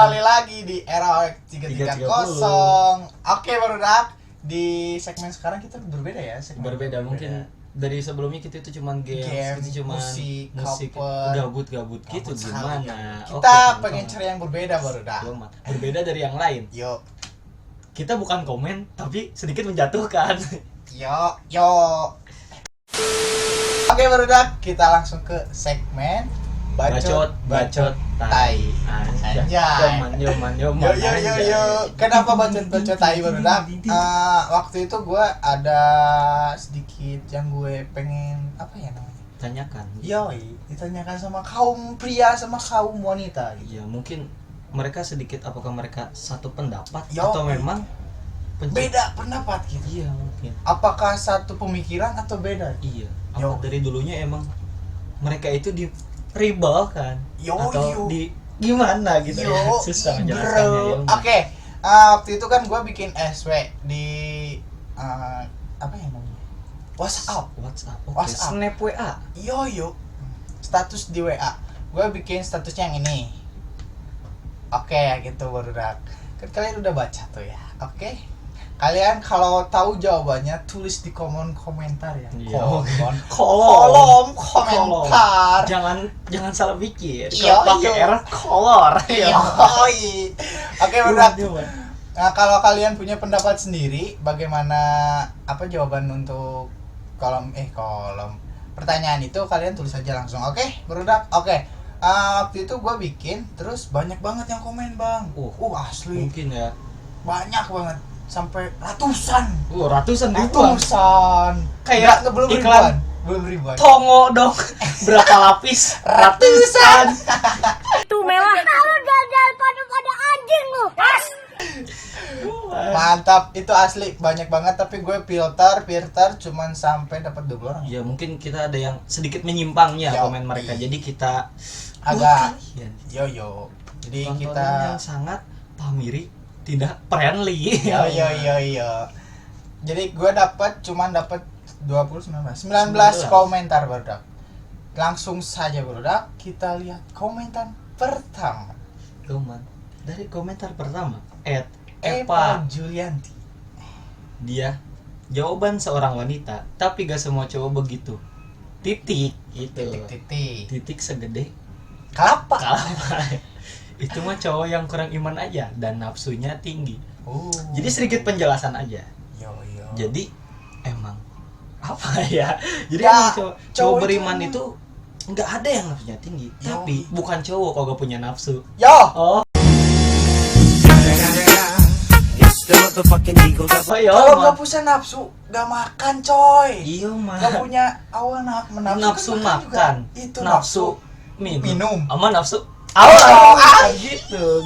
kembali lagi di era 330. Oke, barudak di segmen sekarang kita berbeda ya, berbeda. Mungkin dari sebelumnya kita itu cuman game itu cuman musik gabut-gabut gitu gimana. Kita pengen cari yang berbeda barudak. Berbeda dari yang lain. Yuk. Kita bukan komen tapi sedikit menjatuhkan. Yuk. Oke, barudak, kita langsung ke segmen bacot tai. Anjay. Yo. Kenapa bacot tai barudak? Waktu itu gue ada sedikit yang gue pengen apa ya namanya? Tanyakan. Ditanyakan sama kaum pria sama kaum wanita gitu. Ya, mungkin mereka sedikit apakah mereka satu pendapat atau memang beda pendapat gitu. Iya, mungkin. Apakah satu pemikiran atau beda? Iya. Apa dari dulunya emang mereka itu di ribal kan atau di gimana gitu ya, susah menjelaskannya ya. Oke, waktu itu kan gue bikin SW di apa ya namanya, WhatsApp. Snap WA. Yo status di WA gue bikin statusnya yang ini. Oke, gitu barudak. Kan kalian udah baca tuh ya. Oke, kalian kalau tahu jawabannya tulis di kolom komentar ya. Kolom komentar. Jangan salah pikir. Kalau pakai R kolor. Oke, udah. Nah, kalau kalian punya pendapat sendiri, bagaimana apa jawaban untuk kolom pertanyaan itu, kalian tulis aja langsung. Oke, berudak. Oke. Waktu itu gue bikin, terus banyak banget yang komen, Bang. Asli. Mungkin ya. Banyak banget. Sampai ratusan. Ratusan. Kayak belum iklan. Ribuan. Tongo dong. Berapa lapis? Ratusan. Itu Mela. Kalau gagal pada anjing lu. Mantap, itu asli banyak banget, tapi gue filter cuman sampai dapat 2 orang. Ya, mungkin kita ada yang sedikit menyimpangnya komen mereka. Jadi kita agak yo. Jadi tontonan kita yang sangat pamiri, tidak friendly. Yo. Jadi gue cuman dapat 19 komentar barudak. Langsung saja barudak, kita lihat komentar pertama. Dari komentar pertama, Eva Julianti. Dia jawaban seorang wanita, tapi gak semua cowok begitu. Titik segede kelapa. Itu mah cowok yang kurang iman aja dan nafsunya tinggi. Jadi sedikit penjelasan aja. Jadi emang apa ya? Jadi emang cowok beriman itu nggak ada yang nafsunya tinggi. Tapi bukan cowok kalau gak punya nafsu. Kalau gak punya nafsu, gak makan coy. Iya mah. Gak punya nafsu makan. Itu nafsu minum. Sama nafsu gitu.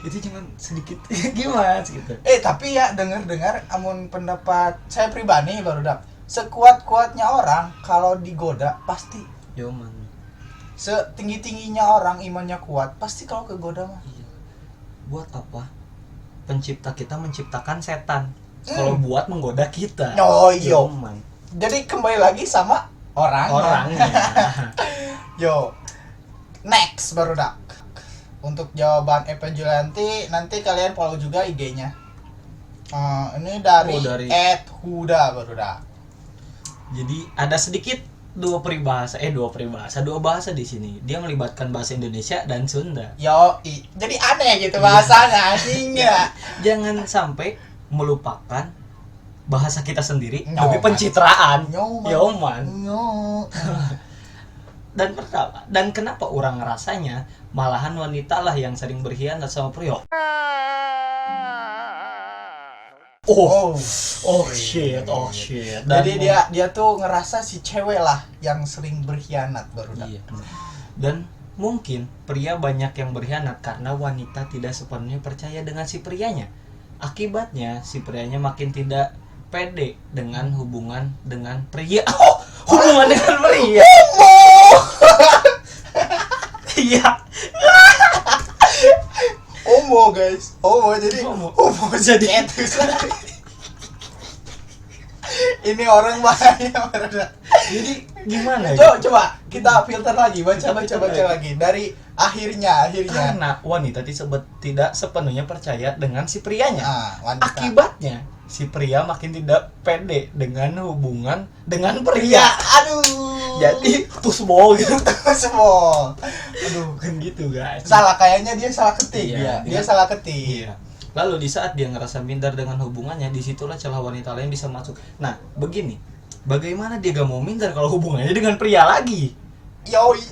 Itu cuma sedikit gimana gitu. Tapi ya dengar amun pendapat saya pribadi barudak, sekuat-kuatnya orang kalau digoda pasti. Yo man. Setinggi-tingginya orang imannya kuat, pasti kalau kegoda mah. Iya. Buat apa pencipta kita menciptakan setan kalau buat menggoda kita? Yo man. Jadi kembali lagi sama orangnya. Yo. Next barudak. Untuk jawaban Eva Julianti, nanti kalian follow juga IG-nya. Ini dari @huda barudak. Jadi ada sedikit dua bahasa di sini. Dia melibatkan bahasa Indonesia dan Sunda. Jadi aneh gitu bahasanya aslinya. Jangan sampai melupakan bahasa kita sendiri demi pencitraan. Yo man. Dan kenapa orang ngerasanya malahan wanita lah yang sering berkhianat sama pria? Shit. Jadi dia tuh ngerasa si cewek lah yang sering berkhianat barudak. Iya. Dan mungkin pria banyak yang berkhianat karena wanita tidak sepenuhnya percaya dengan si prianya. Akibatnya si prianya makin tidak pede dengan hubungan dengan pria. Hubungan dengan pria. Iya. Guys. Jadi itu. Ini orang bahaya barudak. Jadi gimana Coba kita filter lagi, baca lagi dari akhirnya. Karena wanita tidak sepenuhnya percaya dengan si prianya. Wanita. Akibatnya si pria makin tidak pede dengan hubungan dengan pria. Aduh. Jadi tusbol gitu. Semua. Aduh, Kan gitu guys. salah kayaknya dia salah ketik. Iya, Dia salah ketik. Iya. Lalu di saat dia ngerasa minder dengan hubungannya, disitulah celah wanita lain bisa masuk. Nah, begini, bagaimana dia gak mau minder kalau hubungannya dengan pria lagi? Yoi.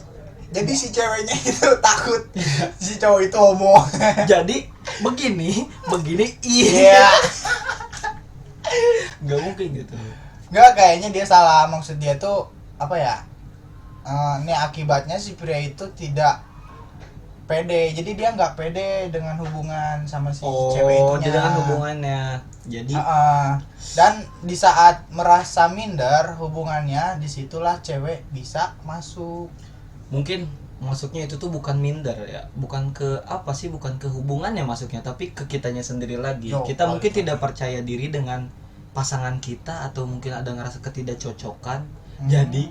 Jadi si ceweknya itu takut si cowok itu homo. Jadi begini, Iya. Nggak mungkin gitu. Nggak, kayaknya dia salah. Maksud dia tuh apa ya? Ini akibatnya si pria itu tidak pede. Jadi dia nggak pede dengan hubungan sama si cewek itunya. Dengan hubungannya. Jadi dan di saat merasa minder hubungannya, disitulah cewek bisa masuk. mungkin masuknya itu tuh bukan minder ya, bukan ke apa sih, bukan ke hubungannya masuknya, tapi ke kitanya sendiri lagi. Kita mungkin tidak percaya diri dengan pasangan kita, atau mungkin ada ngerasa ketidakcocokan. Jadi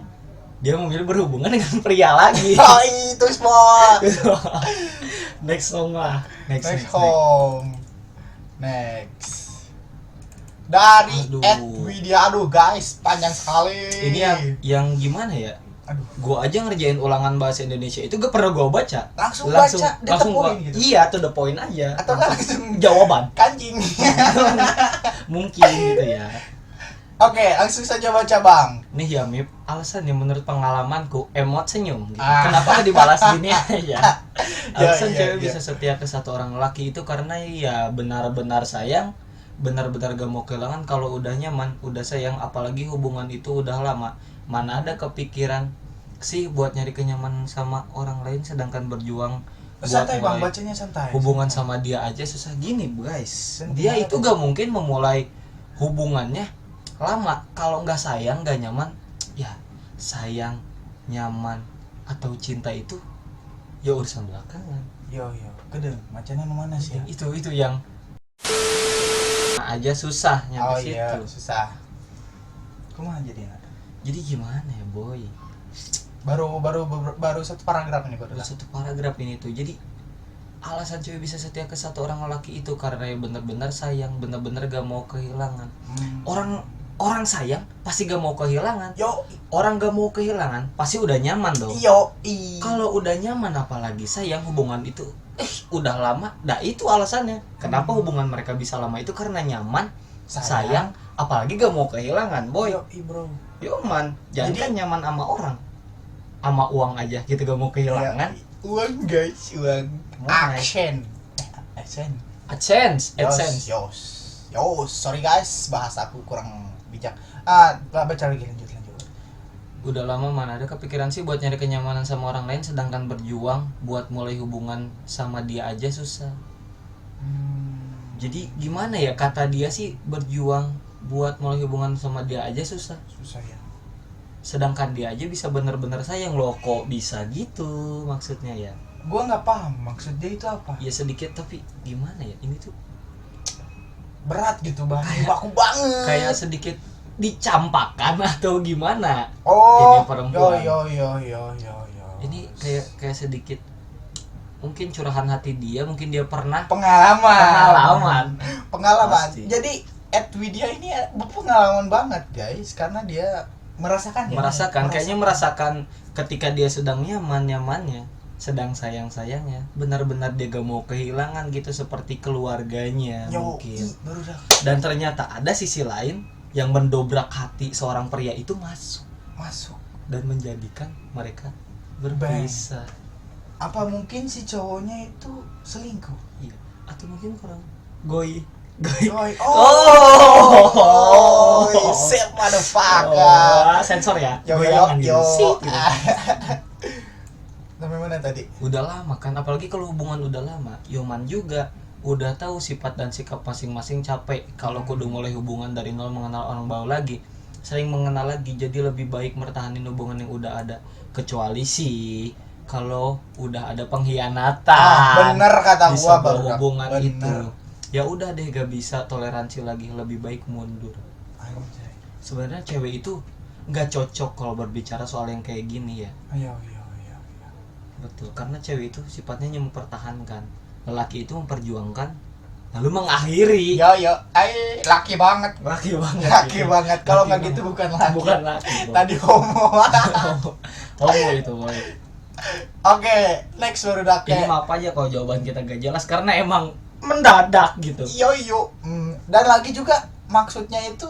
dia memilih berhubungan dengan pria lagi. Oh, itu semua. Next song lah. Next. Home. Next. Dari Widya, aduh guys, panjang sekali. Ini yang gimana ya? Aduh, Gua aja ngerjain ulangan bahasa Indonesia itu gak pernah gua baca. Langsung baca, langsung point gua, gitu. Iya, to the point aja. Atau langsung jawaban. Kancing. Mungkin gitu ya. Oke, langsung saja baca, Bang. Nih ya Mip, alasannya menurut pengalamanku emot senyum gitu. Kenapa gak dibalas gini aja? Alasan cewek bisa setia ke satu orang laki itu karena ya benar-benar sayang, benar-benar gak mau kehilangan. Kalau udah nyaman, udah sayang, apalagi hubungan itu udah lama, mana ada kepikiran sih buat nyari kenyamanan sama orang lain, sedangkan berjuang santai Bang, bacanya santai. Hubungan sama dia aja susah gini guys. Dia itu gak mungkin memulai hubungannya lama kalau nggak sayang, nggak nyaman. Ya sayang, nyaman, atau cinta itu ya urusan belakangan. Yo kedeng macamnya mana sih ya? Itu yang aja susah nyampe situ. Iya, susah. Kumaha jadi gimana ya boy? Baru satu paragraf ini Satu paragraf ini tuh. Jadi alasan cewek bisa setia ke satu orang laki itu karena ya benar-benar sayang, benar-benar gak mau kehilangan. Orang sayang pasti gak mau kehilangan. Orang gak mau kehilangan pasti udah nyaman dong. Kalau udah nyaman apalagi sayang, hubungan itu udah lama. Nah itu alasannya kenapa hubungan mereka bisa lama itu karena nyaman, sayang, apalagi gak mau kehilangan boy. Yo man, jangan kan nyaman sama orang, sama uang aja gitu gak mau kehilangan. Uang guys, uang. AdSense. Sorry guys, bahasa aku kurang bijak. Baca lagi, lanjut. Udah lama mana ada kepikiran sih buat nyari kenyamanan sama orang lain, sedangkan berjuang buat mulai hubungan sama dia aja susah. Jadi gimana ya, kata dia sih berjuang buat mulai hubungan sama dia aja susah ya. Sedangkan dia aja bisa bener-bener sayang loh, kok bisa gitu maksudnya ya? Gua nggak paham maksud dia itu apa. Ya sedikit, tapi gimana ya, ini tuh berat gitu Bang, baku banget. Kayak sedikit dicampakkan atau gimana? Ini perempuan. Yo. Ini kayak sedikit mungkin curahan hati dia, mungkin dia pernah pengalaman. Pasti. Jadi Widya ini pengalaman banget guys, karena dia merasakan kayaknya merasakan ketika dia sedang nyamannya, sedang sayangnya, benar-benar dia gak mau kehilangan gitu, seperti keluarganya mungkin. Dan ternyata ada sisi lain yang mendobrak hati seorang pria itu masuk dan menjadikan mereka berpisah. Apa mungkin si cowoknya itu selingkuh? Iya, atau mungkin kurang goy. Set motherfucker. Sensor ya. Yo. Gitu. Sampai mana tadi? Udah lama kan, apalagi kalau hubungan udah lama, Yoman juga udah tahu sifat dan sikap masing-masing, capek kalau kudu mulai hubungan dari nol, mengenal orang baru lagi, sering mengenal lagi, jadi lebih baik mertahanin hubungan yang udah ada, kecuali sih kalau udah ada pengkhianatan. Bener kata gua, hubungan itu. Ya udah deh, gak bisa toleransi lagi, lebih baik mundur. Anjay. Sebenarnya cewek itu nggak cocok kalau berbicara soal yang kayak gini ya. Iya. Betul, karena cewek itu sifatnya mempertahankan, lelaki itu memperjuangkan lalu mengakhiri. Yo, laki banget. Laki banget. Laki gitu. banget. Kalau Laki nggak banget. gitu bukan laki. Bukan laki. Tadi homo. Homo itu boy. Oke, next baru dak. Ini maaf aja kalau jawaban kita gak jelas karena emang mendadak gitu. Yo. Dan lagi juga maksudnya itu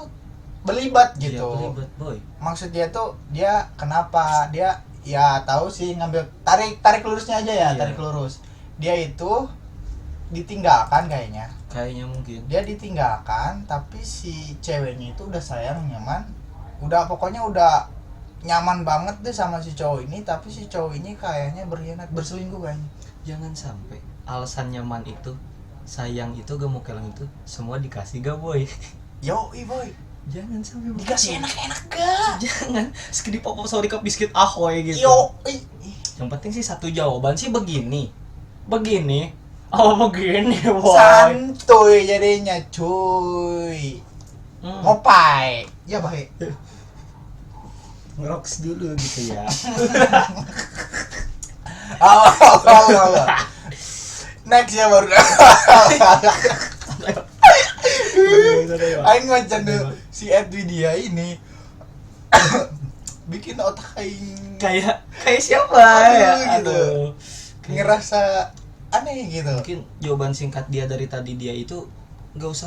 berlibat Iya, gitu. berlibat boy. Maksudnya tuh dia kenapa? Dia ya tahu sih ngambil tarik lurusnya aja ya, Iya. tarik lurus. Dia itu ditinggalkan kayaknya. Kayaknya mungkin. Dia ditinggalkan tapi si ceweknya itu udah sayang, nyaman. Udah pokoknya udah nyaman banget deh sama si cowok ini, tapi si cowok ini kayaknya berkhianat, berselingkuh kayaknya. Jangan sampai alasan nyaman itu, sayang itu, gemuk kelang itu semua dikasih gak boy. Yo, boy. Jangan sampai Dikasih enak-enak gak? Jangan skip pop sorry cup biskuit ahoy gitu. Yo, Yang penting sih satu jawaban sih begini. Oh begini boy. santuy jadinya cuy. Ngopai. Ya baik. Ngerocks dulu gitu ya. Oh. Next ya baru. Aing macam tuh si Edwidia ini bikin otak aing kayak siapa Aduh, ya? gitu. Aduh. ngerasa aneh gitu. Mungkin jawaban singkat dia dari tadi dia itu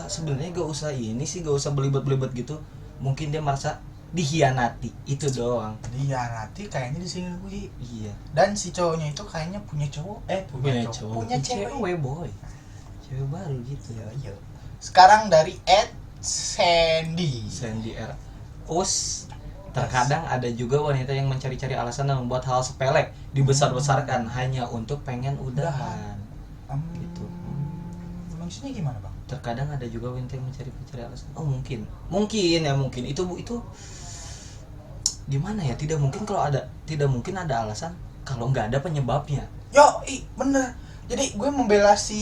sebenarnya gak usah ini sih, gak usah belibet-belibet gitu. Mungkin dia merasa dihianati, itu doang. Dia nanti kayaknya diselingkuhi. Iya. Dan si cowoknya itu kayaknya punya cowok, punya cewek. Boy. Cewek baru gitu ya. Iya. Sekarang dari Ed Sandy R. Us. Terkadang ada juga wanita yang mencari-cari alasan dan membuat hal sepele dibesar-besarkan hanya untuk pengen udahan. Gitu. Maksudnya gimana, Bang? Terkadang ada juga wanita yang mencari alasan. Oh mungkin itu gimana ya? Tidak mungkin ada alasan kalau nggak ada penyebabnya. Yo, bener. Jadi gue membela si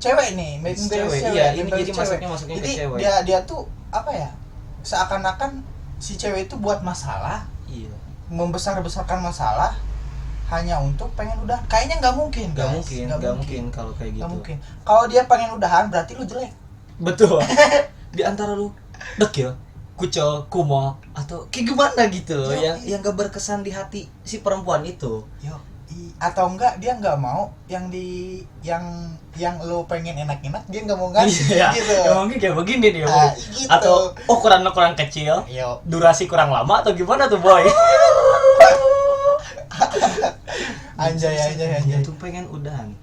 cewek nih, Iya, ini jadi masuknya jadi ke cewek. Dia tuh apa ya? Seakan-akan si cewek itu buat masalah, Iya. membesar-besarkan masalah hanya untuk pengen udah. Kayaknya nggak mungkin, guys. Nggak mungkin kalau kayak gitu. Nggak mungkin. Kalau dia pengen udahan berarti lu jelek. Betul. Di antara lu dek ya, kucel, kumo atau kayak gimana gitu loh, yang gak berkesan di hati si perempuan itu. Atau enggak dia nggak mau yang lo pengen enak-enak dia nggak mau ngasih gitu. Ya mungkin kayak begini dia. Gitu. Atau kurang kecil. Durasi kurang lama atau gimana tuh boy? Anjay. Tuh pengen udahan.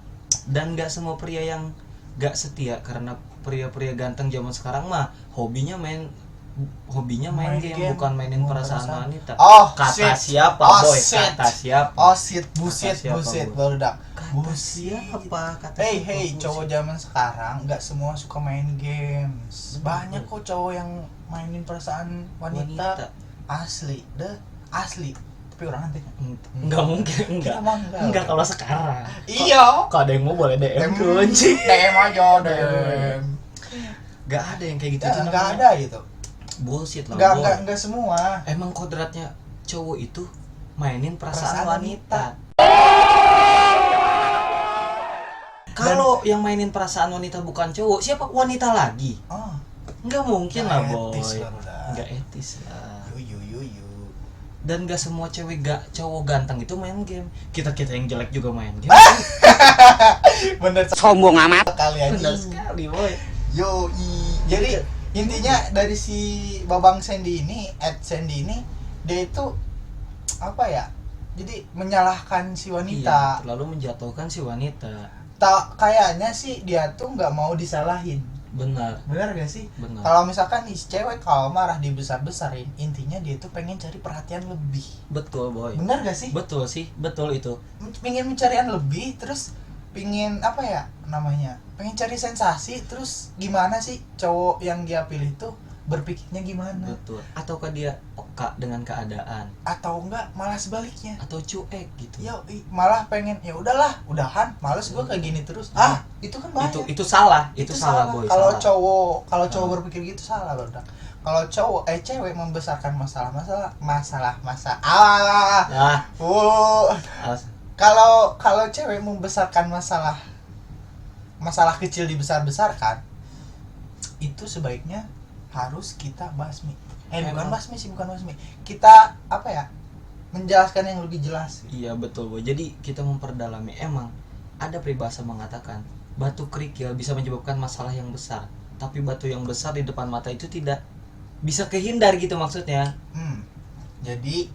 Dan gak semua pria yang gak setia, karena pria-pria ganteng zaman sekarang mah hobinya main game, bukan mainin perasaan wanita. Kata siapa boy? Kata siapa? Buset baru dak. Kata siapa? Hey, cowok zaman sekarang nggak semua suka main games. Banyak kok cowok yang mainin perasaan wanita. Asli. Tapi orang nanti enggak mungkin, enggak kalau sekarang. Iya. Kalau ada yang mau boleh DM kunci. DM aja DM. Gak ada yang kayak gitu. Nggak ada gitu. Bullshit lah. Enggak semua. Emang kodratnya cowok itu mainin perasaan wanita. Kalau yang mainin perasaan wanita bukan cowok, siapa wanita lagi? Enggak mungkin lah boy. Enggak etis lah. Dan gak semua cowok ganteng itu main game. Kita yang jelek juga main game. Bener. Sombong amat. Bener sekali boy. Jadi intinya dari si Babang Sandy ini, Ed Sandy ini, dia itu apa ya? Jadi menyalahkan si wanita. Iya, terlalu menjatuhkan si wanita. Kayaknya sih dia tuh nggak mau disalahin. Benar gak sih? Benar. Kalau misalkan nih cewek kalau marah dibesar-besarin, intinya dia tuh pengen cari perhatian lebih. Betul boy. Benar gak sih? Betul itu. Pengen mencarian lebih, terus pengen apa ya namanya? Pengen cari sensasi, terus gimana sih cowok yang dia pilih tuh berpikirnya gimana? Betul. Ataukah dia peka dengan keadaan? Atau enggak malah sebaliknya? Atau cuek gitu? Malah pengen ya udahlah, udahan, males gua kayak gini terus. Itu kan bahaya. Itu salah. Itu salah boy. Kalau cowok berpikir gitu salah, Bang. kalau cewek membesarkan masalah Nah, kalau cewek membesarkan masalah kecil dibesar-besarkan, itu sebaiknya harus kita basmi. Bukan basmi. Kita apa ya? Menjelaskan yang lebih jelas. Iya betul, Boy. Jadi kita memperdalami. Emang ada peribahasa mengatakan batu kerikil bisa menyebabkan masalah yang besar, tapi batu yang besar di depan mata itu tidak bisa kehindar gitu maksudnya. Jadi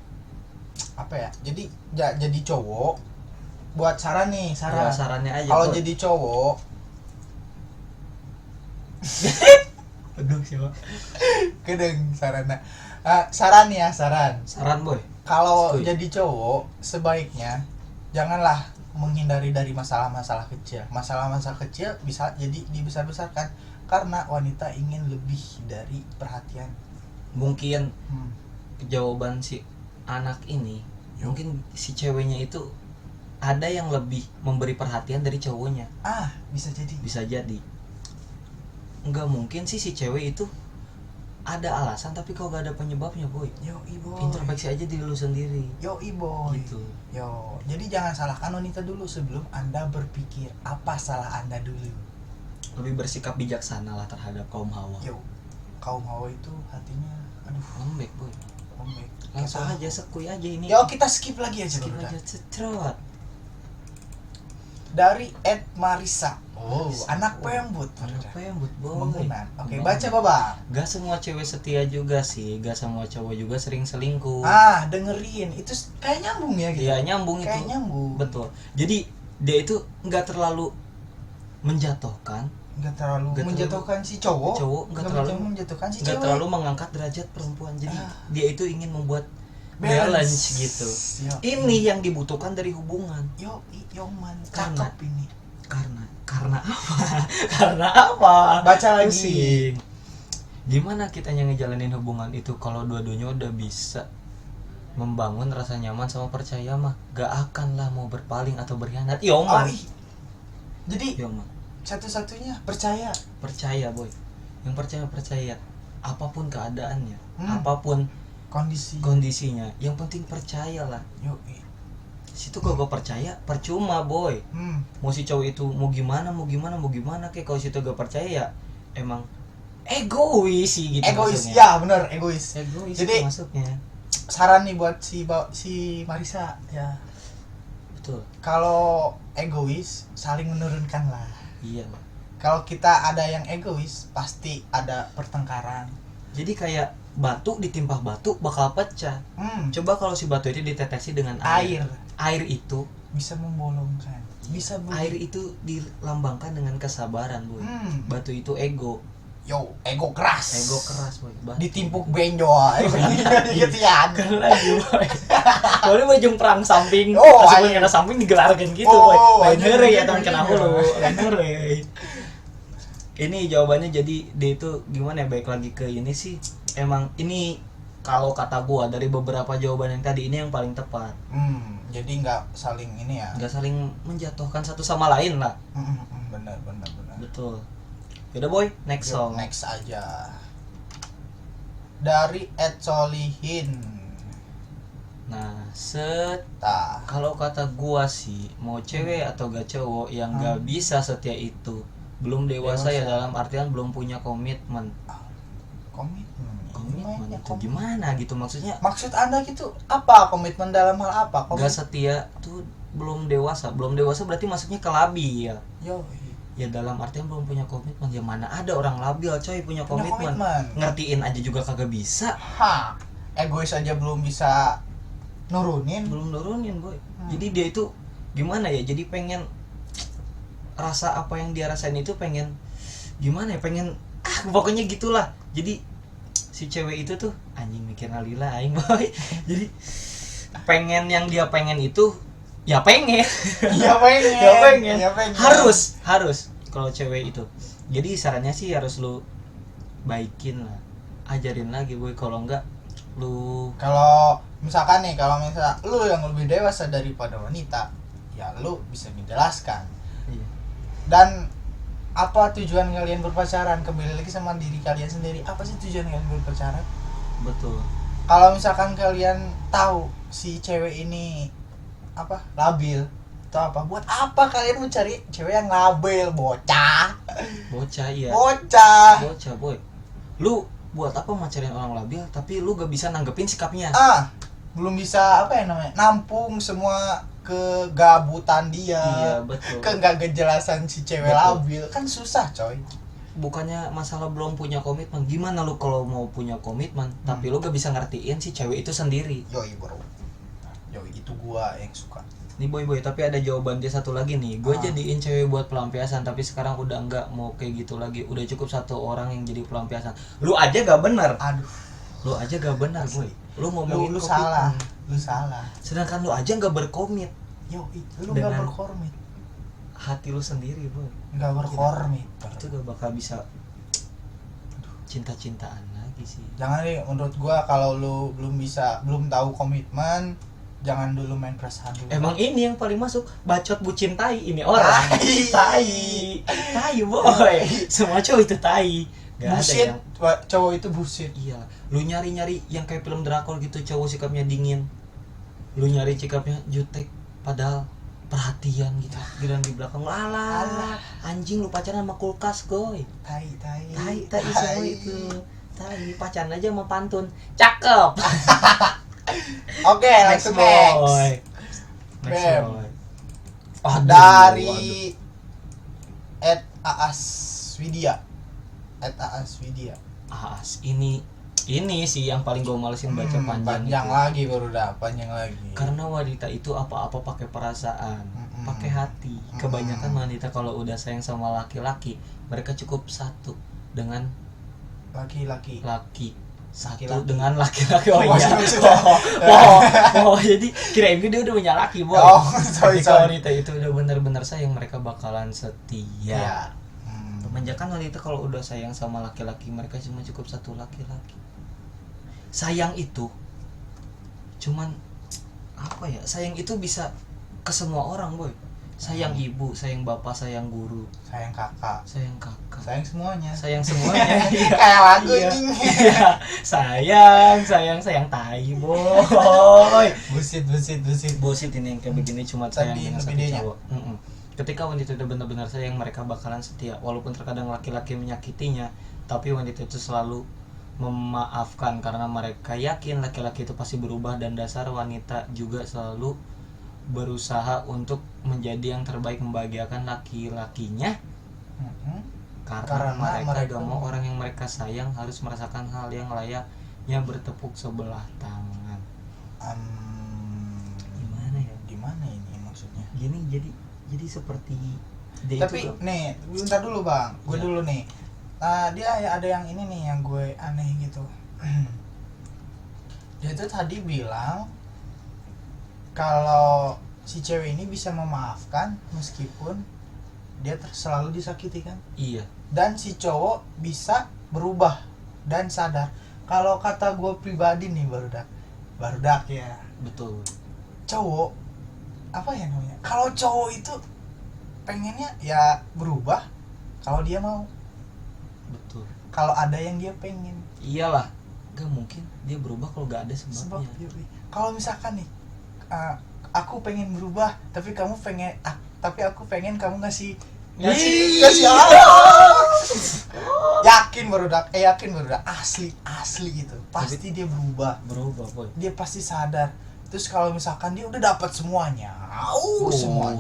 apa ya? Jadi cowok buat saran. Ya, sarannya aja. Kalau jadi cowok aduh siapa? kedeng saran Boy. kalau Skuy. jadi cowok sebaiknya janganlah menghindari dari masalah-masalah kecil bisa jadi dibesar-besarkan karena wanita ingin lebih dari perhatian. Mungkin jawaban si anak ini mungkin si ceweknya itu ada yang lebih memberi perhatian dari cowoknya. Bisa jadi Enggak mungkin sih si cewek itu ada alasan tapi kok gak ada penyebabnya, Boy. Introspeksi aja diri lu sendiri. Gitu. Jadi jangan salahkan wanita dulu sebelum Anda berpikir apa salah Anda dulu. Lebih bersikap bijaksana lah terhadap kaum hawa. Kaum hawa itu hatinya Lembek, Boy. Langsung aja sekuy aja ini. Kita skip lagi aja. Cetrot. Dari Ed Marisa. Anak pembut, Boy. Bangunan. Oke, baca Baba. Gak semua cewek setia juga sih, gak semua cowok juga sering selingkuh. Dengerin. Itu kayak nyambung ya gitu. Iya, nyambung itu. Kayak nyambung. Betul. Jadi dia itu nggak terlalu menjatuhkan, nggak terlalu menjatuhkan si cowok, nggak terlalu menjatuhkan si nggak cewek. terlalu mengangkat derajat perempuan. Jadi dia itu ingin membuat balance gitu. Ini yang dibutuhkan dari hubungan. Man, Karena cakep ini. Karena apa? Baca lagi. Pusing. Gimana kitanya ngejalanin hubungan itu kalau dua-duanya udah bisa membangun rasa nyaman sama percaya mah gak akan lah mau berpaling atau berkhianat. Jadi satu-satunya percaya, Boy. Yang percaya apapun keadaannya, apapun kondisinya, yang penting percayalah. Situ kalau percaya percuma, Boy. Mau si cowok itu mau gimana kayak kalau situ gak percaya ya emang egois sih gitu. Benar, egois. Jadi masuknya saran nih buat si Marisa ya. Betul. Kalau egois saling menurunkan lah. Iya. Kalau kita ada yang egois pasti ada pertengkaran. Jadi kayak batu ditimpah batu bakal pecah. Coba kalau si batu itu ditetesi dengan air itu bisa membolongkan. Air itu dilambangkan dengan kesabaran, Boy. Batu itu ego. Ego keras, Boy. Ditimpuk benjol. Gitu ya. Lagi, Boy. Boleh bajung perang samping. Masukin kena samping digelarkan gitu, Boy. Lain heureuy ya teman kena hulu. Lain heureuy. Ini jawabannya jadi dia itu gimana ya, baik lagi ke ini sih. Emang ini kalau kata gua dari beberapa jawaban yang tadi ini yang paling tepat. Jadi nggak saling ini ya. Nggak saling menjatuhkan satu sama lain lah. Benar. Betul. Yaudah, Boy, next song. Next aja. Dari Ed Solihin. Nah, kalau kata gua sih, mau cewek atau gak cowok yang gak bisa setia itu belum dewasa ya, dalam artian belum punya komitmen. Komitmen itu gimana gitu maksudnya? Maksud Anda gitu apa? Komitmen dalam hal apa? Gak setia tuh belum dewasa berarti masuknya ke labil ya. Ya dalam artian belum punya komitmen. Ya mana ada orang labil coy punya komitmen. Ngertiin aja juga kagak bisa. Egois aja belum bisa nurunin, Boy. Jadi dia itu gimana ya? Jadi pengen rasa apa yang dia rasain itu pengen gimana ya? Pengen pokoknya gitulah. Jadi si cewek itu tuh anjing mikir Lila aing, Boy. Jadi pengen yang dia pengen itu ya pengen. Harus kalau cewek itu. Jadi sarannya sih harus lu baikin lah. Ajarin lagi, Boy. Kalau enggak lu kalau misal lu yang lebih dewasa daripada wanita, ya lu bisa menjelaskan. Iya. Dan apa tujuan kalian berpacaran? Kembali lagi sama diri kalian sendiri. Apa sih tujuan kalian berpacaran? Betul. Kalau misalkan kalian tahu si cewek ini apa labil atau apa, buat apa kalian mencari cewek yang labil? Bocah Iya. Bocah boy. Lu buat apa macarin orang labil tapi lu gak bisa nanggepin sikapnya? Belum bisa apa ya namanya, nampung semua kegabutan dia. Iya betul. Nggak kejelasan si cewek labil kan susah coy. Bukannya masalah belum punya komitmen, gimana lu kalau mau punya komitmen tapi lu gak bisa ngertiin si cewek itu sendiri? Yoi bro, yoi itu gua yang suka. Nih boy, tapi ada jawaban dia satu lagi nih. Gue jadiin cewek buat pelampiasan, tapi sekarang udah enggak mau kayak gitu lagi. Udah cukup satu orang yang jadi pelampiasan. Lu aja gak bener. Aduh, lu aja gak bener boy. Lu ngomongin lu salah. Lu salah. Sedangkan lu aja gak berkomit. Yoi, lu nggak berkomit. Hati lu sendiri boy. Nggak berkomit. Itu gak bakal bisa cinta-cintaan lagi sih. Jangan deh, menurut gua kalau lu belum tahu komitmen, jangan dulu main perasaan dulu. Emang ini yang paling masuk bacot bucin tai ini orang. Tai boy. Semua cowok itu tai. Gak bullshit, ada yang cowok itu bullshit. iya. Lu nyari yang kayak film drakor gitu, cowok sikapnya dingin. Lu nyari sikapnya jutek padahal perhatian gitu. Giliran di belakang alah. Anjing lu pacaran sama kulkas, goy. Tai Semua itu. Tai pacaran aja sama pantun. Cakep. Oke, langsung next. Bam. Dari @aaswidia. Ini sih yang paling gue malesin baca panjang panjang lagi. Karena wanita itu apa-apa pakai perasaan, pakai hati. Kebanyakan wanita kalau udah sayang sama laki-laki, mereka cukup satu dengan laki-laki. Dengan laki-laki. Jadi kirain dia udah punya laki, boy. Ketika wanita itu udah benar-benar sayang, mereka bakalan setia. Kebanyakan wanita kalau udah sayang sama laki-laki, mereka cuma cukup satu laki-laki. Sayang itu cuman apa ya? Sayang itu bisa ke semua orang, boy. Sayang ibu, sayang bapak, sayang guru, sayang kakak, sayang semuanya. Kayak lagu ini. Sayang tai, boy. Bullshit ini yang kayak begini cuma sayang dengan satu cowok. Ketika wanita itu benar-benar sayang, mereka bakalan setia. Walaupun terkadang laki-laki menyakitinya, tapi wanita itu selalu memaafkan karena mereka yakin laki-laki itu pasti berubah, dan dasar wanita juga selalu berusaha untuk menjadi yang terbaik, membahagiakan laki-lakinya. Karena mereka gak mau orang yang mereka sayang harus merasakan hal yang layaknya bertepuk sebelah tangan. Gimana ini maksudnya? Gini, jadi seperti tapi itu, nih bentar dulu bang, gue dulu nih. Dia ada yang ini nih yang gue aneh gitu. Dia tuh tadi bilang kalau si cewek ini bisa memaafkan meskipun dia selalu disakiti kan. Iya. Dan si cowok bisa berubah dan sadar. Kalau kata gue pribadi nih, barudak ya. Betul. Cowok apa ya namanya? Kalau cowok itu pengennya ya berubah kalau dia mau. Betul. Kalau ada yang dia pengen. Iyalah, gak mungkin dia berubah kalau gak ada sebabnya. Kalau misalkan nih, aku pengen berubah, tapi aku pengen kamu ngasih apa? Yakin barudak asli gitu. Pasti dia berubah boy. Dia pasti sadar. Terus kalau misalkan dia udah dapat semuanya,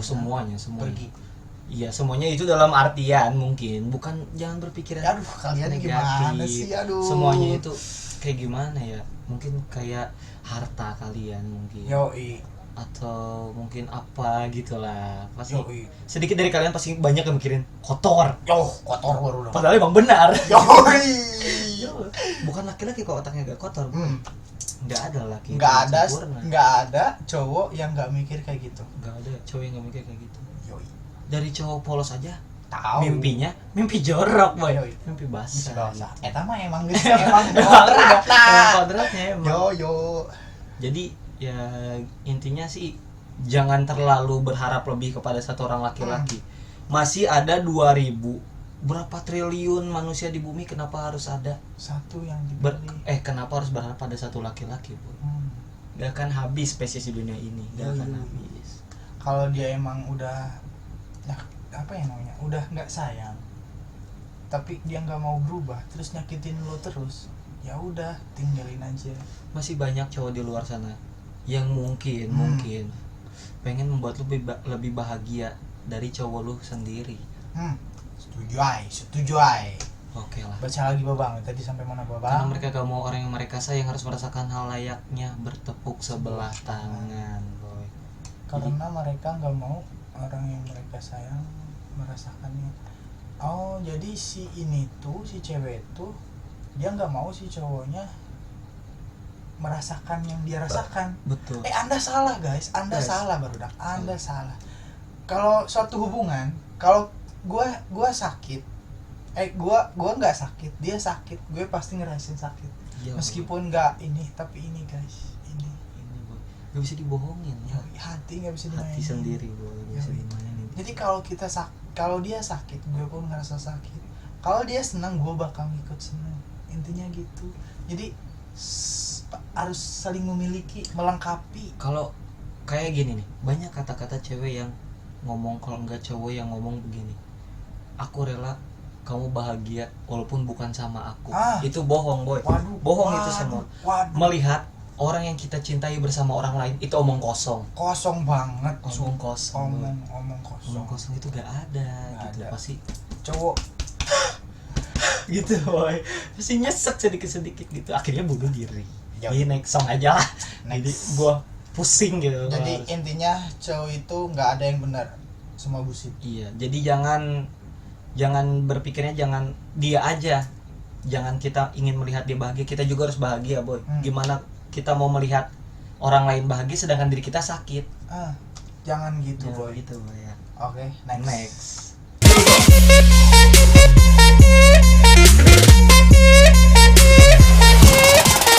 semuanya pergi. Iya, semuanya itu dalam artian mungkin bukan, jangan berpikiran aduh kalian negatif. Gimana sih, aduh. Semuanya itu kayak gimana ya? Mungkin kayak harta kalian mungkin. Yoi. Atau mungkin apa gitulah. Pasti sedikit dari kalian pasti banyak yang mikirin kotor. Kotor baru. Padahal emang benar. Yoi. Bukan laki-laki kok otaknya gak kotor. Nggak ada laki. Nggak ada cowok yang nggak mikir kayak gitu. Nggak ada cowok yang nggak mikir kayak gitu. Yoi. Dari cowok polos aja tahu mimpinya mimpi jorok, boy. Mimpi basah. Eta mah emang kodratnya emang. Yo. Jadi ya intinya sih jangan terlalu berharap lebih kepada satu orang laki-laki. Masih ada 2000 berapa triliun manusia di bumi, kenapa harus ada satu yang dipilih? Kenapa harus berharap pada satu laki-laki, Boy? Gak akan habis spesies di dunia ini, gak akan habis. Kalau dia emang udah apa ya namanya, udah nggak sayang, tapi dia nggak mau berubah, terus nyakitin lo terus, ya udah tinggalin aja. Masih banyak cowok di luar sana yang mungkin pengen membuat lu lebih bahagia dari cowok lu sendiri. Setuju ay. Oke lah. Baca lagi Babang, tadi sampai mana Babang? Karena mereka gak mau orang yang mereka sayang harus merasakan hal layaknya bertepuk sebelah tangan, Boy. Karena mereka nggak mau orang yang mereka sayang merasakannya. Oh, jadi si cewek tuh dia nggak mau si cowoknya merasakan yang dia rasakan. Betul. Anda salah guys, salah barudak. Anda salah. Kalau suatu hubungan, kalau gua sakit, gua nggak sakit, dia sakit, gue pasti ngerasain sakit. Iya, meskipun nggak ini, tapi ini guys, ini Boy. Gak bisa dibohongin ya. Hati nggak bisa dimainin. Hati sendiri, Boy, gak bisa dimainin. Jadi kalau dia sakit, gue pun ngerasa sakit. Kalau dia senang, gue bakal ngikut senang. Intinya gitu. Jadi harus saling memiliki, melengkapi. Kalau kayak gini nih, banyak kata-kata cewek yang ngomong, kalau enggak cowok yang ngomong begini, aku rela kamu bahagia walaupun bukan sama aku. Itu bohong, Boy. Bohong itu semua. Melihat orang yang kita cintai bersama orang lain itu omong kosong. Kosong banget. Omong kosong. Omong kosong. Omong kosong itu gak ada gitu. Pasti cowok gitu, Boy. Pasti nyesek sedikit-sedikit gitu. Akhirnya bunuh diri. Jadi next song aja lah. Jadi gua pusing gitu. Jadi intinya cowok itu nggak ada yang benar, semua bullshit. Iya. Jadi jangan berpikirnya jangan dia aja. Jangan kita ingin melihat dia bahagia, kita juga harus bahagia, Boy. Gimana kita mau melihat orang lain bahagia sedangkan diri kita sakit? Jangan gitu, ya, Boy. Gitu, Boy ya. Oke, next.